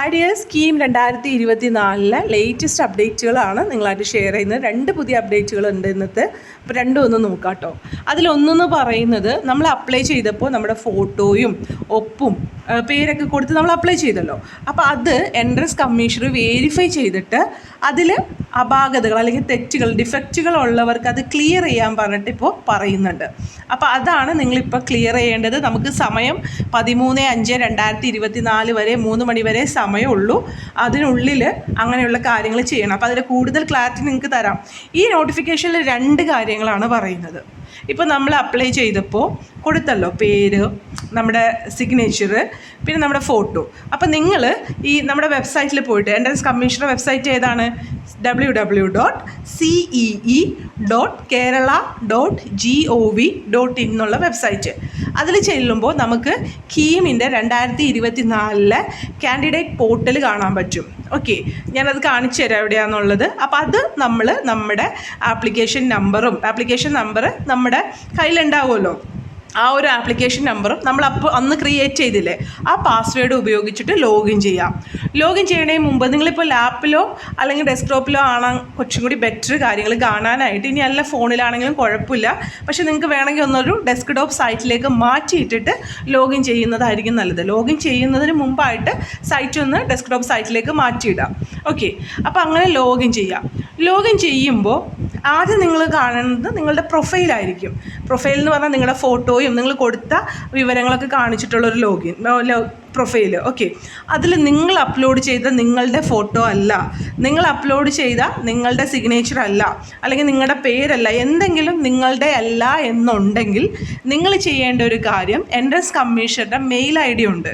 Idea scheme 2024 latest അപ്ഡേറ്റുകളാണ് നിങ്ങളായിട്ട് share ചെയ്യുന്നത്. 2 പുതിയ അപ്ഡേറ്റുകളുണ്ട് ഇന്നത്തെ. അപ്പോൾ രണ്ടും ഒന്ന് നോക്കാം കേട്ടോ. അതിലൊന്നെന്ന് പറയുന്നത്, നമ്മൾ അപ്ലൈ ചെയ്തപ്പോൾ നമ്മുടെ ഫോട്ടോയും ഒപ്പും പേരൊക്കെ കൊടുത്ത് നമ്മൾ അപ്ലൈ ചെയ്തല്ലോ. അപ്പോൾ അത് എൻട്രൻസ് കമ്മീഷണർ വേരിഫൈ ചെയ്തിട്ട് അതിൽ അപാകതകൾ അല്ലെങ്കിൽ തെറ്റുകൾ, ഡിഫക്റ്റുകൾ ഉള്ളവർക്ക് അത് ക്ലിയർ ചെയ്യാൻ പറഞ്ഞിട്ട് ഇപ്പോൾ പറയുന്നുണ്ട്. അപ്പോൾ അതാണ് നിങ്ങളിപ്പോൾ ക്ലിയർ ചെയ്യേണ്ടത്. നമുക്ക് സമയം 13/5/2024 വരെ 3 മണി വരെ സമയമുള്ളൂ. അതിനുള്ളിൽ അങ്ങനെയുള്ള കാര്യങ്ങൾ ചെയ്യണം. അപ്പോൾ അതിൽ കൂടുതൽ ക്ലാരിറ്റി നിങ്ങൾക്ക് തരാം. ഈ നോട്ടിഫിക്കേഷനിൽ 2 കാര്യങ്ങളാണ് പറയുന്നത്. ഇപ്പോൾ നമ്മൾ അപ്ലൈ ചെയ്തപ്പോൾ കൊടുത്തല്ലോ പേര്, നമ്മുടെ സിഗ്നേച്ചർ, പിന്നെ നമ്മുടെ ഫോട്ടോ. അപ്പോൾ നിങ്ങൾ ഈ നമ്മുടെ വെബ്സൈറ്റിൽ പോയിട്ട്, എൻട്രൻസ് കമ്മീഷണർ വെബ്സൈറ്റ് ഏതാണ്? www.cee.kerala.gov.in എന്നുള്ള വെബ്സൈറ്റ്. അതിൽ ചെല്ലുമ്പോൾ നമുക്ക് കീമിൻ്റെ 2024 കാൻഡിഡേറ്റ് പോർട്ടൽ കാണാൻ പറ്റും. ഓക്കെ, ഞാനത് കാണിച്ചു തരാം എവിടെയാണെന്നുള്ളത്. അപ്പോൾ അത് നമ്മൾ നമ്മുടെ ആപ്ലിക്കേഷൻ നമ്പർ നമ്മുടെ കയ്യിലുണ്ടാവുമല്ലോ. ആ ഒരു ആപ്ലിക്കേഷൻ നമ്പറും നമ്മൾ അന്ന് ക്രിയേറ്റ് ചെയ്തില്ലേ, ആ പാസ്വേഡ് ഉപയോഗിച്ചിട്ട് ലോഗിൻ ചെയ്യാം. ലോഗിൻ ചെയ്യണതിന് മുമ്പ് നിങ്ങളിപ്പോൾ ലാപ്പിലോ അല്ലെങ്കിൽ ഡെസ്ക്ടോപ്പിലോ ആണ് കുറച്ചും കൂടി ബെറ്റർ കാര്യങ്ങൾ കാണാനായിട്ട്. ഇനി അല്ല ഫോണിലാണെങ്കിലും കുഴപ്പമില്ല, പക്ഷേ നിങ്ങൾക്ക് വേണമെങ്കിൽ ഒന്നൊരു ഡെസ്ക്ടോപ്പ് സൈറ്റിലേക്ക് മാറ്റിയിട്ടിട്ട് ലോഗിൻ ചെയ്യുന്നതായിരിക്കും നല്ലത്. ലോഗിൻ ചെയ്യുന്നതിന് മുമ്പായിട്ട് സൈറ്റ് ഒന്ന് ഡെസ്ക്ടോപ്പ് സൈറ്റിലേക്ക് മാറ്റിയിടാം. ഓക്കെ, അപ്പോൾ അങ്ങനെ ലോഗിൻ ചെയ്യാം. ലോഗിൻ ചെയ്യുമ്പോൾ ആദ്യം നിങ്ങൾ കാണുന്നത് നിങ്ങളുടെ പ്രൊഫൈലായിരിക്കും. പ്രൊഫൈൽ എന്ന് പറഞ്ഞാൽ നിങ്ങളുടെ ഫോട്ടോയും നിങ്ങൾ കൊടുത്ത വിവരങ്ങളൊക്കെ കാണിച്ചിട്ടുള്ളൊരു പ്രൊഫൈൽ. ഓക്കെ, അതിൽ നിങ്ങൾ അപ്ലോഡ് ചെയ്ത നിങ്ങളുടെ ഫോട്ടോ അല്ല, നിങ്ങൾ അപ്ലോഡ് ചെയ്ത നിങ്ങളുടെ സിഗ്നേച്ചർ അല്ല, അല്ലെങ്കിൽ നിങ്ങളുടെ പേരല്ല, എന്തെങ്കിലും നിങ്ങളുടെ അല്ല എന്നുണ്ടെങ്കിൽ നിങ്ങൾ ചെയ്യേണ്ട ഒരു കാര്യം, എൻട്രൻസ് കമ്മീഷണറുടെ മെയിൽ ID ഉണ്ട്.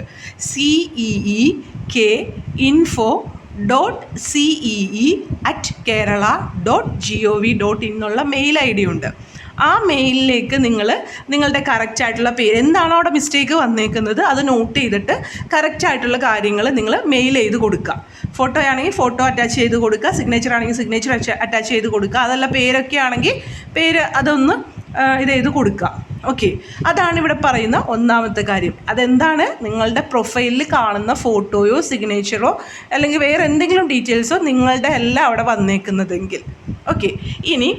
ceek.info.cee@kerala.gov.in എന്നുള്ള മെയിൽ ID ഉണ്ട്. ആ മെയിലിലേക്ക് നിങ്ങളുടെ കറക്റ്റായിട്ടുള്ള പേര് എന്താണോ അവിടെ മിസ്റ്റേക്ക് വന്നേക്കുന്നത് അത് നോട്ട് ചെയ്തിട്ട് കറക്റ്റായിട്ടുള്ള കാര്യങ്ങൾ നിങ്ങൾ മെയിൽ ചെയ്ത് കൊടുക്കുക. ഫോട്ടോ ആണെങ്കിൽ ഫോട്ടോ അറ്റാച്ച് ചെയ്ത് കൊടുക്കുക, സിഗ്നേച്ചർ ആണെങ്കിൽ സിഗ്നേച്ചർ അറ്റാച്ച് ചെയ്ത് കൊടുക്കുക. അതല്ല പേരൊക്കെ ആണെങ്കിൽ പേര് അതൊന്ന് ഇത് ചെയ്ത് കൊടുക്കുക. ഓക്കെ, അതാണ് ഇവിടെ പറയുന്ന ഒന്നാമത്തെ കാര്യം. അതെന്താണ്? നിങ്ങളുടെ പ്രൊഫൈലിൽ കാണുന്ന ഫോട്ടോയോ സിഗ്നേച്ചറോ അല്ലെങ്കിൽ വേറെ എന്തെങ്കിലും ഡീറ്റെയിൽസോ നിങ്ങളുടെ എല്ലാം അവിടെ വന്നേക്കുന്നതെങ്കിൽ. ഓക്കെ, ഇനി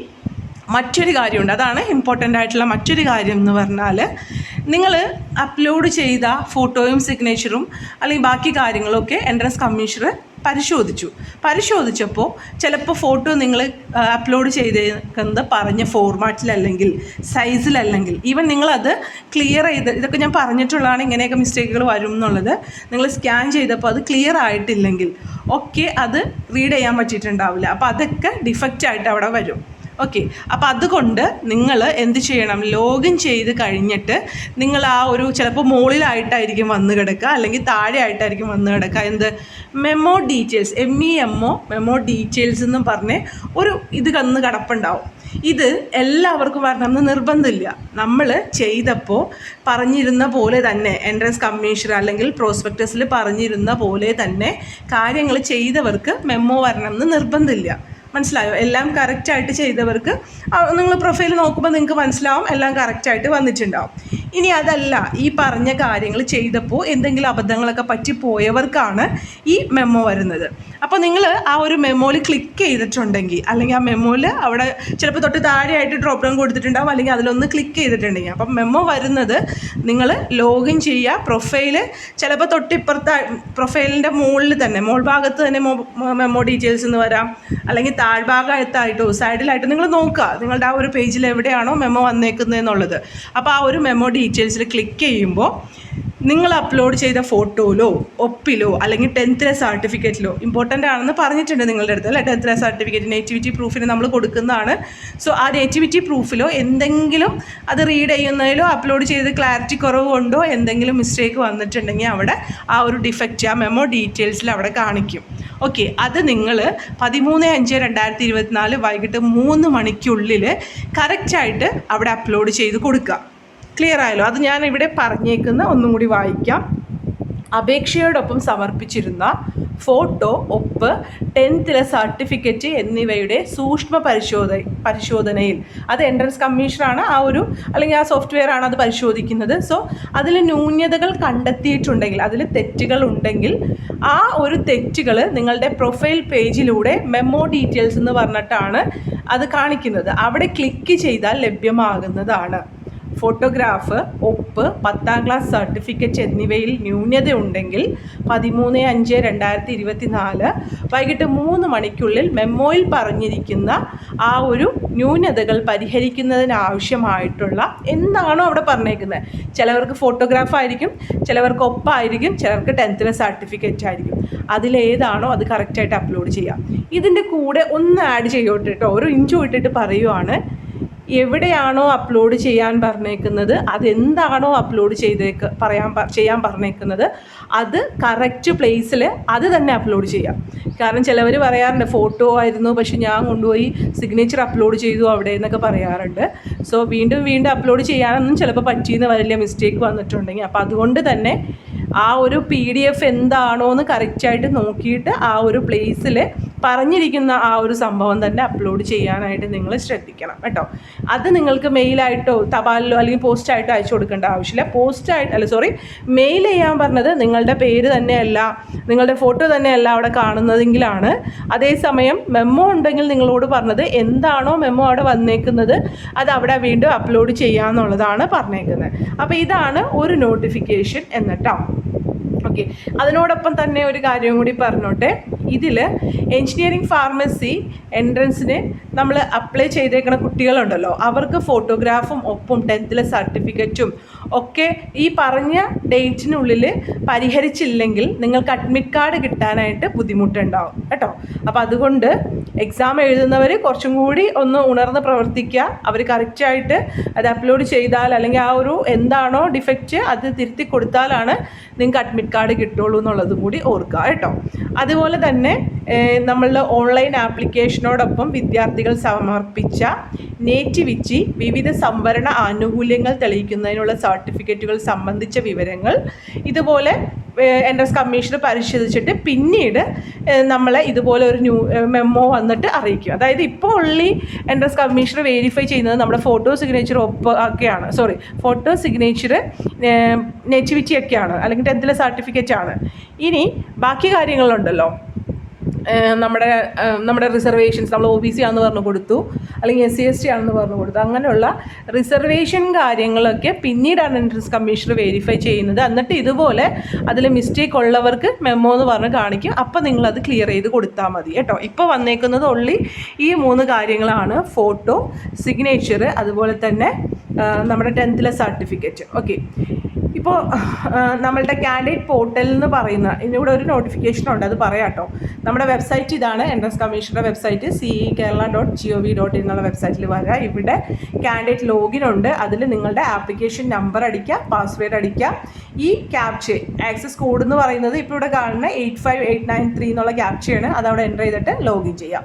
മറ്റൊരു കാര്യമുണ്ട്, അതാണ് ഇമ്പോർട്ടൻ്റ് ആയിട്ടുള്ള മറ്റൊരു കാര്യം എന്ന് പറഞ്ഞാൽ, നിങ്ങൾ അപ്ലോഡ് ചെയ്ത ഫോട്ടോയും സിഗ്നേച്ചറും അല്ലെങ്കിൽ ബാക്കി കാര്യങ്ങളൊക്കെ എൻട്രൻസ് കമ്മീഷണർ പരിശോധിച്ചപ്പോൾ ചിലപ്പോൾ ഫോട്ടോ നിങ്ങൾ അപ്ലോഡ് ചെയ്തേക്കുന്നത് പറഞ്ഞ ഫോർമാറ്റിലല്ലെങ്കിൽ സൈസിലല്ലെങ്കിൽ, ഈവൻ നിങ്ങളത് ക്ലിയർ ചെയ്ത്, ഇതൊക്കെ ഞാൻ പറഞ്ഞിട്ടുള്ളതാണ് ഇങ്ങനെയൊക്കെ മിസ്റ്റേക്കുകൾ വരും എന്നുള്ളത്, നിങ്ങൾ സ്കാൻ ചെയ്തപ്പോൾ അത് ക്ലിയർ ആയിട്ടില്ലെങ്കിൽ ഒക്കെ അത് റീഡ് ചെയ്യാൻ പറ്റിയിട്ടുണ്ടാവില്ല. അപ്പോൾ അതൊക്കെ ഡിഫക്റ്റായിട്ട് അവിടെ വരും. ഓക്കെ, അപ്പോൾ അതുകൊണ്ട് നിങ്ങൾ എന്ത് ചെയ്യണം? ലോഗിൻ ചെയ്ത് കഴിഞ്ഞിട്ട് നിങ്ങൾ ആ ഒരു ചിലപ്പോൾ മുകളിലായിട്ടായിരിക്കും വന്ന് കിടക്കുക, അല്ലെങ്കിൽ താഴെ ആയിട്ടായിരിക്കും വന്ന് കിടക്കുക. എന്ത്? മെമ്മോ ഡീറ്റെയിൽസ്, മെമ്മോ ഡീറ്റെയിൽസ് എന്ന് പറഞ്ഞ് ഒരു ഇത് കന്ന് കിടപ്പുണ്ടാവും. ഇത് എല്ലാവർക്കും വരണമെന്ന് നിർബന്ധമില്ല. നമ്മൾ ചെയ്തപ്പോൾ പറഞ്ഞിരുന്ന പോലെ തന്നെ എൻട്രൻസ് കമ്മീഷണർ അല്ലെങ്കിൽ പ്രോസ്പെക്ടസിൽ പറഞ്ഞിരുന്ന പോലെ തന്നെ കാര്യങ്ങൾ ചെയ്തവർക്ക് മെമ്മോ വരണമെന്ന് നിർബന്ധമില്ല. മനസ്സിലായോ? എല്ലാം കറക്റ്റായിട്ട് ചെയ്തവർക്ക് നിങ്ങൾ പ്രൊഫൈൽ നോക്കുമ്പോൾ നിങ്ങൾക്ക് മനസ്സിലാവും എല്ലാം കറക്റ്റായിട്ട് വന്നിട്ടുണ്ടാവും. ഇനി അതല്ല, ഈ പറഞ്ഞ കാര്യങ്ങൾ ചെയ്തപ്പോൾ എന്തെങ്കിലും അബദ്ധങ്ങളൊക്കെ പറ്റിപ്പോയവർക്കാണ് ഈ മെമ്മോ വരുന്നത്. അപ്പോൾ നിങ്ങൾ ആ ഒരു മെമ്മോയിൽ ക്ലിക്ക് ചെയ്തിട്ടുണ്ടെങ്കിൽ, അല്ലെങ്കിൽ ആ മെമ്മോയിൽ അവിടെ ചിലപ്പോൾ തൊട്ട് താഴെയായിട്ട് ഡ്രോപ്പ് ഡൗൺ കൊടുത്തിട്ടുണ്ടാവും, അല്ലെങ്കിൽ അതിലൊന്ന് ക്ലിക്ക് ചെയ്തിട്ടുണ്ടെങ്കിൽ, അപ്പം മെമ്മോ വരുന്നത് നിങ്ങൾ ലോഗിൻ ചെയ്യുക. പ്രൊഫൈൽ ചിലപ്പോൾ തൊട്ടിപ്പുറത്ത് പ്രൊഫൈലിൻ്റെ മുകളിൽ തന്നെ, മോൾ ഭാഗത്ത് തന്നെ മെമ്മോ ഡീറ്റെയിൽസ് എന്ന് വരാം, അല്ലെങ്കിൽ താഴ്ഭാഗത്തായിട്ടോ സൈഡിലായിട്ടോ നിങ്ങൾ നോക്കുക നിങ്ങളുടെ ആ ഒരു പേജിൽ എവിടെയാണോ മെമ്മോ വന്നേക്കുന്നത് എന്നുള്ളത്. അപ്പോൾ ആ ഒരു മെമ്മോ ഡീറ്റെയിൽസിൽ ക്ലിക്ക് ചെയ്യുമ്പോൾ നിങ്ങൾ അപ്ലോഡ് ചെയ്ത ഫോട്ടോയിലോ ഒപ്പിലോ അല്ലെങ്കിൽ 10th സർട്ടിഫിക്കറ്റിലോ, ഇമ്പോർട്ടൻ്റ് ആണെന്ന് പറഞ്ഞിട്ടുണ്ട് നിങ്ങളുടെ അടുത്ത് അല്ലേ, 10th സർട്ടിഫിക്കറ്റ് നേറ്റിവിറ്റി പ്രൂഫിന് നമ്മൾ കൊടുക്കുന്നതാണ്. സോ ആ നേറ്റിവിറ്റി പ്രൂഫിലോ എന്തെങ്കിലും അത് റീഡ് ചെയ്യുന്നതിലോ അപ്ലോഡ് ചെയ്ത് ക്ലാരിറ്റി കുറവ് കൊണ്ടോ എന്തെങ്കിലും മിസ്റ്റേക്ക് വന്നിട്ടുണ്ടെങ്കിൽ അവിടെ ആ ഒരു ഡിഫക്റ്റ് ആ മെമ്മോ ഡീറ്റെയിൽസിൽ അവിടെ കാണിക്കും. ഓക്കെ, അത് നിങ്ങൾ 13/5/2024 വൈകിട്ട് 3 മണിക്കുള്ളിൽ കറക്റ്റായിട്ട് അവിടെ അപ്ലോഡ് ചെയ്ത് കൊടുക്കുക. ക്ലിയർ ആയല്ലോ? അത് ഞാൻ ഇവിടെ പറഞ്ഞേക്കുന്ന ഒന്നും കൂടി വായിക്കാം. അപേക്ഷയോടൊപ്പം സമർപ്പിച്ചിരുന്ന ഫോട്ടോ, ഒപ്പ്, 10th സർട്ടിഫിക്കറ്റ് എന്നിവയുടെ സൂക്ഷ്മ പരിശോധനയിൽ അത് എൻട്രൻസ് കമ്മീഷനാണ് അല്ലെങ്കിൽ ആ സോഫ്റ്റ്വെയർ ആണ് അത് പരിശോധിക്കുന്നത്. സോ അതിൽ ന്യൂനതകൾ കണ്ടെത്തിയിട്ടുണ്ടെങ്കിൽ, അതിൽ തെറ്റുകൾ ഉണ്ടെങ്കിൽ ആ ഒരു തെറ്റുകൾ നിങ്ങളുടെ പ്രൊഫൈൽ പേജിലൂടെ മെമ്മോ ഡീറ്റെയിൽസ് എന്ന് പറഞ്ഞിട്ടാണ് അത് കാണിക്കുന്നത്. അവിടെ ക്ലിക്ക് ചെയ്താൽ ലഭ്യമാകുന്നതാണ്. ഫോട്ടോഗ്രാഫ്, ഒപ്പ്, 10ാം ക്ലാസ് സർട്ടിഫിക്കറ്റ് എന്നിവയിൽ ന്യൂനതയുണ്ടെങ്കിൽ 13/5/2024 വൈകിട്ട് 3 മണിക്കുള്ളിൽ മെമ്മോയിൽ പറഞ്ഞിരിക്കുന്ന ആ ഒരു ന്യൂനതകൾ പരിഹരിക്കുന്നതിനാവശ്യമായിട്ടുള്ള എന്താണോ അവിടെ പറഞ്ഞേക്കുന്നത്. ചിലവർക്ക് ഫോട്ടോഗ്രാഫ് ആയിരിക്കും, ചിലവർക്ക് ഒപ്പായിരിക്കും, ചിലർക്ക് 10th സർട്ടിഫിക്കറ്റ് ആയിരിക്കും. അതിലേതാണോ അത് കറക്റ്റായിട്ട് അപ്ലോഡ് ചെയ്യാം. ഇതിൻ്റെ കൂടെ ഒന്ന് ആഡ് ചെയ്യോട്ടെ കേട്ടോ, ഒരു ഇഞ്ചു ഇട്ടിട്ട് പറയുവാണ്, എവിടെയാണോ അപ്ലോഡ് ചെയ്യാൻ പറഞ്ഞേക്കുന്നത്, അതെന്താണോ അപ്ലോഡ് ചെയ്യാൻ പറഞ്ഞേക്കുന്നത് അത് കറക്റ്റ് പ്ലേസിൽ അത് തന്നെ അപ്ലോഡ് ചെയ്യാം. കാരണം ചിലവർ പറയാറുണ്ട് ഫോട്ടോ ആയിരുന്നു പക്ഷെ ഞാൻ കൊണ്ടുപോയി സിഗ്നേച്ചർ അപ്ലോഡ് ചെയ്തു അവിടെ എന്നൊക്കെ പറയാറുണ്ട്. സോ വീണ്ടും അപ്ലോഡ് ചെയ്യാനൊന്നും ചിലപ്പോൾ പറ്റിയെന്ന് വലിയ മിസ്റ്റേക്ക് വന്നിട്ടുണ്ടെങ്കിൽ, അപ്പോൾ അതുകൊണ്ട് തന്നെ ആ ഒരു PDF എന്താണോ എന്ന് കറക്റ്റായിട്ട് നോക്കിയിട്ട് ആ ഒരു പ്ലേസിൽ പറഞ്ഞിരിക്കുന്ന ആ ഒരു സംഭവം തന്നെ അപ്ലോഡ് ചെയ്യാനായിട്ട് നിങ്ങൾ ശ്രദ്ധിക്കണം കേട്ടോ. അത് നിങ്ങൾക്ക് മെയിലായിട്ടോ തപാലിലോ അല്ലെങ്കിൽ പോസ്റ്റായിട്ടോ അയച്ചു കൊടുക്കേണ്ട ആവശ്യമില്ല. മെയിൽ ചെയ്യാൻ പറഞ്ഞത് നിങ്ങളുടെ പേര് തന്നെയല്ല, നിങ്ങളുടെ ഫോട്ടോ തന്നെയല്ല അവിടെ കാണുന്നതെങ്കിലാണ്. അതേസമയം മെമ്മോ ഉണ്ടെങ്കിൽ നിങ്ങളോട് പറഞ്ഞത് എന്താണോ മെമ്മോ അവിടെ വന്നേക്കുന്നത് അത് അവിടെ വീണ്ടും അപ്ലോഡ് ചെയ്യാമെന്നുള്ളതാണ് പറഞ്ഞേക്കുന്നത്. അപ്പോൾ ഇതാണ് ഒരു നോട്ടിഫിക്കേഷൻ എന്നിട്ടോ. ഓക്കെ, അതിനോടൊപ്പം തന്നെ ഒരു കാര്യം കൂടി പറഞ്ഞോട്ടെ. ഇതിൽ എൻജിനീയറിംഗ് ഫാർമസി എൻട്രൻസിന് നമ്മൾ അപ്ലൈ ചെയ്തേക്കുന്ന കുട്ടികളുണ്ടല്ലോ, അവർക്ക് ഫോട്ടോഗ്രാഫും ഒപ്പും 10th സർട്ടിഫിക്കറ്റും ഒക്കെ ഈ പറഞ്ഞ ഡേറ്റിനുള്ളിൽ പരിഹരിച്ചില്ലെങ്കിൽ നിങ്ങൾക്ക് അഡ്മിറ്റ് കാർഡ് കിട്ടാനായിട്ട് ബുദ്ധിമുട്ടുണ്ടാവും കേട്ടോ. അപ്പോൾ അതുകൊണ്ട് എക്സാം എഴുതുന്നവർ കുറച്ചും കൂടി ഒന്ന് ഉണർന്ന് പ്രവർത്തിക്കുക. അവർ കറക്റ്റായിട്ട് അത് അപ്ലോഡ് ചെയ്താൽ അല്ലെങ്കിൽ ആ ഒരു എന്താണോ ഡിഫക്റ്റ് അത് തിരുത്തി കൊടുത്താലാണ് നിങ്ങൾക്ക് അഡ്മിറ്റ് കാർഡ് കിട്ടുള്ളൂ എന്നുള്ളതും കൂടി ഓർക്കുക കേട്ടോ. അതുപോലെ തന്നെ നമ്മളുടെ ഓൺലൈൻ ആപ്ലിക്കേഷനോടൊപ്പം വിദ്യാർത്ഥികൾ സമർപ്പിച്ച നേറ്റിവിറ്റി വിവിധ സംവരണ ആനുകൂല്യങ്ങൾ തെളിയിക്കുന്നതിനുള്ള സർട്ടിഫിക്കറ്റുകൾ സംബന്ധിച്ച വിവരങ്ങൾ ഇതുപോലെ എൻട്രൻസ് കമ്മീഷണർ പരിശോധിച്ചിട്ട് പിന്നീട് നമ്മളെ ഇതുപോലെ ഒരു മെമ്മോ വന്നിട്ട് അറിയിക്കും. അതായത് ഇപ്പോൾ ഓൺലി എൻട്രൻസ് കമ്മീഷണർ വെരിഫൈ ചെയ്യുന്നത് നമ്മുടെ ഫോട്ടോ സിഗ്നേച്ചർ ഒപ്പ് ഒക്കെയാണ്, ഫോട്ടോ സിഗ്നേച്ചർ നേറ്റിവിറ്റി ഒക്കെയാണ്, അല്ലെങ്കിൽ 10th സർട്ടിഫിക്കറ്റ് ആണ്. ഇനി ബാക്കി കാര്യങ്ങളുണ്ടല്ലോ, നമ്മുടെ റിസർവേഷൻസ്, നമ്മൾ OBC ആണെന്ന് പറഞ്ഞു കൊടുത്തു അല്ലെങ്കിൽ SC/ST ആണെന്ന് പറഞ്ഞു കൊടുത്തു, അങ്ങനെയുള്ള റിസർവേഷൻ കാര്യങ്ങളൊക്കെ പിന്നീടാണ് എൻട്രൻസ് കമ്മീഷണർ വെരിഫൈ ചെയ്യുന്നത്. എന്നിട്ട് ഇതുപോലെ അതിൽ മിസ്റ്റേക്ക് ഉള്ളവർക്ക് മെമ്മോ എന്ന് പറഞ്ഞ് കാണിക്കും. അപ്പോൾ നിങ്ങളത് ക്ലിയർ ചെയ്ത് കൊടുത്താൽ മതി കേട്ടോ. ഇപ്പോൾ വന്നേക്കുന്നത് ഓൺലി ഈ 3 കാര്യങ്ങളാണ്: ഫോട്ടോ, സിഗ്നേച്ചർ, അതുപോലെ തന്നെ നമ്മുടെ 10th സർട്ടിഫിക്കറ്റ്. ഓക്കെ, ഇപ്പോൾ നമ്മളുടെ കാൻഡിഡേറ്റ് പോർട്ടൽ എന്ന് പറയുന്ന ഇതിവിടെ ഒരു നോട്ടിഫിക്കേഷൻ ഉണ്ട്, അത് പറയാം കേട്ടോ. നമ്മുടെ വെബ്സൈറ്റ് ഇതാണ്, എൻട്രൻസ് കമ്മീഷണറുടെ വെബ്സൈറ്റ് cekerala.gov.in എന്നുള്ള വെബ്സൈറ്റിൽ വരിക. ഇവിടെ കാൻഡിഡേറ്റ് ലോഗിൻ ഉണ്ട്, അതിൽ നിങ്ങളുടെ ആപ്ലിക്കേഷൻ നമ്പർ അടിക്കുക, പാസ്വേഡ് അടിക്കുക. ഈ ക്യാപ്ച ആക്സസ് കോഡ് എന്ന് പറയുന്നത് ഇപ്പോൾ ഇവിടെ കാണുന്ന 85893 എന്നുള്ള ക്യാപ്ചയാണ്, അതവിടെ എൻ്റർ ചെയ്തിട്ട് ലോഗിൻ ചെയ്യാം.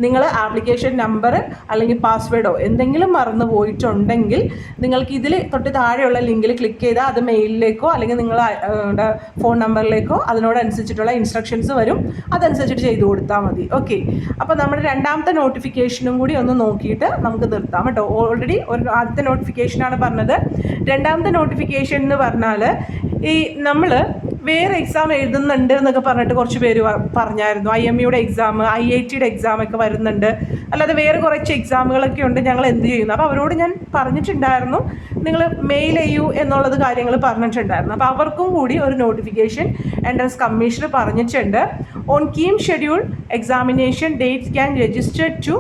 നിങ്ങൾ ആപ്ലിക്കേഷൻ നമ്പർ അല്ലെങ്കിൽ പാസ്വേഡോ എന്തെങ്കിലും മറന്നു പോയിട്ടുണ്ടെങ്കിൽ നിങ്ങൾക്ക് ഇതിൽ തൊട്ട് താഴെയുള്ള ലിങ്കിൽ ക്ലിക്ക് ചെയ്താൽ അത് മെയിലിലേക്കോ അല്ലെങ്കിൽ നിങ്ങളുടെ ഫോൺ നമ്പറിലേക്കോ അതിനോടനുസരിച്ചിട്ടുള്ള ഇൻസ്ട്രക്ഷൻസ് വരും, അതനുസരിച്ചിട്ട് ചെയ്തു കൊടുത്താൽ മതി. ഓക്കെ, അപ്പോൾ നമ്മുടെ രണ്ടാമത്തെ നോട്ടിഫിക്കേഷനും കൂടി ഒന്ന് നോക്കിയിട്ട് നമുക്ക് നിർത്താം കേട്ടോ. ഓൾറെഡി ആദ്യത്തെ നോട്ടിഫിക്കേഷനാണ് പറഞ്ഞത്. രണ്ടാമത്തെ നോട്ടിഫിക്കേഷൻ എന്ന് പറഞ്ഞാൽ ഈ നമ്മൾ വേറെ എക്സാം എഴുതുന്നുണ്ട് എന്നൊക്കെ പറഞ്ഞിട്ട് കുറച്ച് പേര് പറഞ്ഞായിരുന്നു. IMEയുടെ എക്സാം, IITയുടെ എക്സാമൊക്കെ വരുന്നുണ്ട്, അല്ലാതെ വേറെ കുറച്ച് എക്സാമുകളൊക്കെ ഉണ്ട്, ഞങ്ങൾ എന്ത് ചെയ്യുന്നു. അപ്പോൾ അവരോട് ഞാൻ പറഞ്ഞിട്ടുണ്ടായിരുന്നു നിങ്ങൾ മെയിൽ ചെയ്യൂ എന്നുള്ളത് കാര്യങ്ങൾ പറഞ്ഞിട്ടുണ്ടായിരുന്നു. അപ്പോൾ അവർക്കും കൂടി ഒരു നോട്ടിഫിക്കേഷൻ എൻട്രൻസ് കമ്മീഷണർ പറഞ്ഞിട്ടുണ്ട്. On KEAM schedule examination dates can register to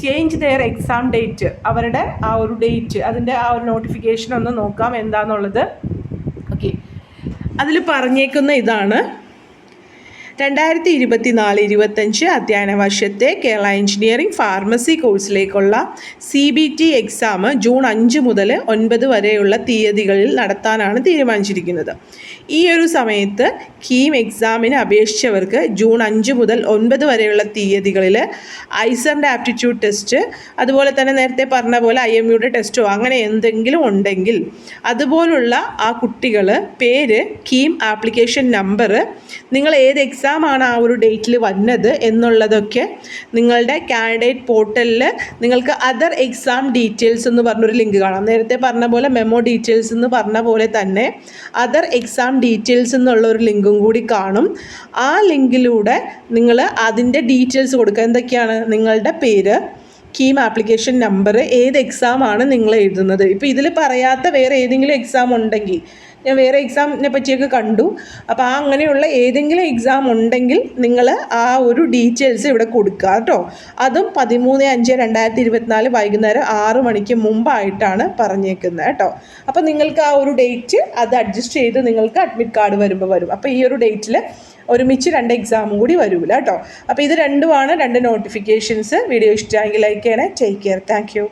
change their exam date. അവരുടെ ആ ഒരു ഡേറ്റ്, അതിൻ്റെ ആ ഒരു നോട്ടിഫിക്കേഷൻ ഒന്ന് നോക്കാം എന്താണെന്നുള്ളത്. ഓക്കെ, അതിൽ പറഞ്ഞേക്കുന്ന ഇതാണ്: 2024-25 അധ്യയന വർഷത്തെ കേരള എഞ്ചിനീയറിംഗ് ഫാർമസി കോഴ്സിലേക്കുള്ള CBT എക്സാം ജൂൺ 5 മുതൽ 9 വരെയുള്ള തീയതികളിൽ നടത്താനാണ് തീരുമാനിച്ചിരിക്കുന്നത്. ഈ ഒരു സമയത്ത് കീം എക്സാമിന് അപേക്ഷിച്ചവർക്ക് ജൂൺ 5 മുതൽ 9 വരെയുള്ള തീയതികളിൽ ഐസറിൻ്റെ ആപ്റ്റിറ്റ്യൂഡ് ടെസ്റ്റ്, അതുപോലെ തന്നെ നേരത്തെ പറഞ്ഞ പോലെ IMUയുടെ ടെസ്റ്റോ അങ്ങനെ എന്തെങ്കിലും ഉണ്ടെങ്കിൽ അതുപോലുള്ള ആ കുട്ടികൾ പേര്, കീം ആപ്ലിക്കേഷൻ നമ്പർ, നിങ്ങൾ ഏത് എക്സാമാണ് ആ ഒരു ഡേറ്റിൽ വന്നത് എന്നുള്ളതൊക്കെ നിങ്ങളുടെ കാൻഡിഡേറ്റ് പോർട്ടലിൽ നിങ്ങൾക്ക് അതർ എക്സാം ഡീറ്റെയിൽസ് എന്ന് പറഞ്ഞൊരു ലിങ്ക് കാണാം. നേരത്തെ പറഞ്ഞ പോലെ മെമ്മോ ഡീറ്റെയിൽസ് എന്ന് പറഞ്ഞ പോലെ തന്നെ അതർ എക്സാം ഡീറ്റെയിൽസ് എന്നുള്ള ഒരു ലിങ്കും കൂടി കാണും. ആ ലിങ്കിലൂടെ നിങ്ങൾ അതിൻ്റെ ഡീറ്റെയിൽസ് കൊടുക്കുക. എന്തൊക്കെയാണ്? നിങ്ങളുടെ പേര്, കീം ആപ്ലിക്കേഷൻ നമ്പർ, ഏത് എക്സാമാണ് നിങ്ങൾ എഴുതുന്നത്. ഇപ്പോൾ ഇതിൽ പറയാത്ത വേറെ ഏതെങ്കിലും എക്സാം ഉണ്ടെങ്കിൽ, ഞാൻ വേറെ എക്സാമിനെ പറ്റിയൊക്കെ കണ്ടു, അപ്പോൾ അങ്ങനെയുള്ള ഏതെങ്കിലും എക്സാം ഉണ്ടെങ്കിൽ നിങ്ങൾ ആ ഒരു ഡീറ്റെയിൽസ് ഇവിടെ കൊടുക്കുക കേട്ടോ. അതും 13/5/2024 വൈകുന്നേരം 6 മണിക്ക് മുമ്പായിട്ടാണ് പറഞ്ഞേക്കുന്നത് കേട്ടോ. അപ്പോൾ നിങ്ങൾക്ക് ആ ഒരു ഡേറ്റ് അത് അഡ്ജസ്റ്റ് ചെയ്ത് നിങ്ങൾക്ക് അഡ്മിറ്റ് കാർഡ് വരുമ്പോൾ വരും. അപ്പോൾ ഈ ഒരു ഡേറ്റിൽ ഒരുമിച്ച് 2 എക്സാമും കൂടി വരില്ല കേട്ടോ. അപ്പോൾ ഇത് രണ്ടുമാണ് 2 നോട്ടിഫിക്കേഷൻസ്. വീഡിയോ ഇഷ്ടമായെങ്കിൽ ലൈക്ക് ചെയ്യണേ. Take care. Thank you.